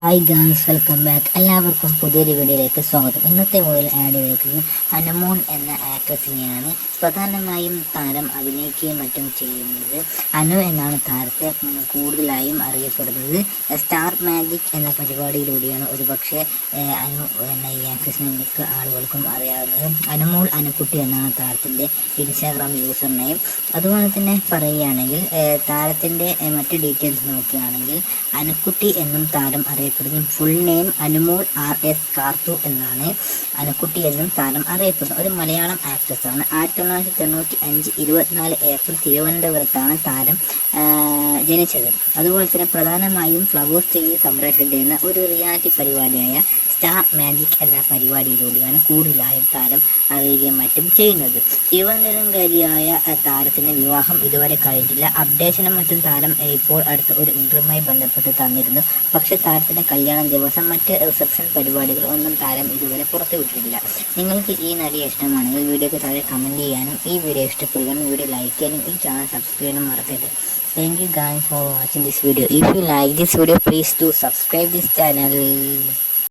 Hi guys, welcome back. എല്ലാവർക്കും പുതിയൊരു വീഡിയോയിലേക്ക് സ്വാഗതം. ഇന്നത്തെ വീഡിയോയിൽ ആഡ് ചെയ്തിരിക്കുന്നത് അനുമോൾ എന്ന ആക്ട്രസിനെയാണ്. പ്രധാനമായും താരം അഭിനയിക്കുകയും മറ്റും ചെയ്യുന്നത്. അനു എന്നാണ് താരത്തെ കൂടുതലായും അറിയപ്പെടുന്നത്. സ്റ്റാർ മാജിക് എന്ന പരിപാടിയിലൂടെയാണ് ഒരുപക്ഷെ അനു എന്ന ഈ ആക്ട്രസിനെ മിക്ക ആളുകൾക്കും അറിയാവുന്നത്. അനുമോൾ അനുക്കുട്ടി എന്നാണ് താരത്തിൻ്റെ ഇൻസ്റ്റാഗ്രാം യൂസർ നെയിം. അതുപോലെ തന്നെ പറയുകയാണെങ്കിൽ താരത്തിൻ്റെ മറ്റ് ഡീറ്റെയിൽസ് നോക്കുകയാണെങ്കിൽ അനുക്കുട്ടി എന്നും താരം അറിയപ്പെടുന്നു. Full name Anumol RS Karthu എന്നാണ് അനുക്കുട്ടി എന്നും താരം അറിയപ്പെടുന്നത്. ഒരു മലയാളം ആക്ട്രസ് ആണ്. 1995 24 ഏപ്രിൽ തിരുവനന്തപുരത്താണ് താരം ജനിച്ചത്. അതുപോലെ തന്നെ പ്രധാനമായും ഫ്ലവേഴ്സ് TV സംപ്രേഷണം ചെയ്യുന്ന ഒരു റിയാലിറ്റി പരിപാടിയായ സ്റ്റാർ മാജിക് എന്ന പരിപാടിയിലൂടെയാണ് കൂടുതലായും താരം അറിയുകയും മറ്റും ചെയ്യുന്നത്. തിരുവനന്തപുരംകാരിയായ താരത്തിൻ്റെ വിവാഹം ഇതുവരെ കഴിഞ്ഞിട്ടില്ല. അപ്ഡേഷനും മറ്റും താരം ഇപ്പോൾ അടുത്ത ഒരു ഇൻ്റർവ്യൂമായി ബന്ധപ്പെട്ട് തന്നിരുന്നു. പക്ഷേ താരത്തിൻ്റെ കല്യാണ ദിവസം മറ്റ് റിസപ്ഷൻ പരിപാടികൾ ഒന്നും താരം ഇതുവരെ പുറത്തുവിട്ടിട്ടില്ല. നിങ്ങൾക്ക് ഈ നടിയെ ഇഷ്ടമാണെങ്കിൽ വീഡിയോയ്ക്ക് താഴെ കമൻറ്റ് ചെയ്യാനും ഈ വീഡിയോ ഇഷ്ടപ്പെടുകയാണെങ്കിൽ വീഡിയോ ലൈക്ക് ചെയ്യാനും ഈ ചാനൽ സബ്സ്ക്രൈബ് ചെയ്യാനും മറക്കരുത്. Thank you guys for watching this video. If you like this video, please do subscribe this channel.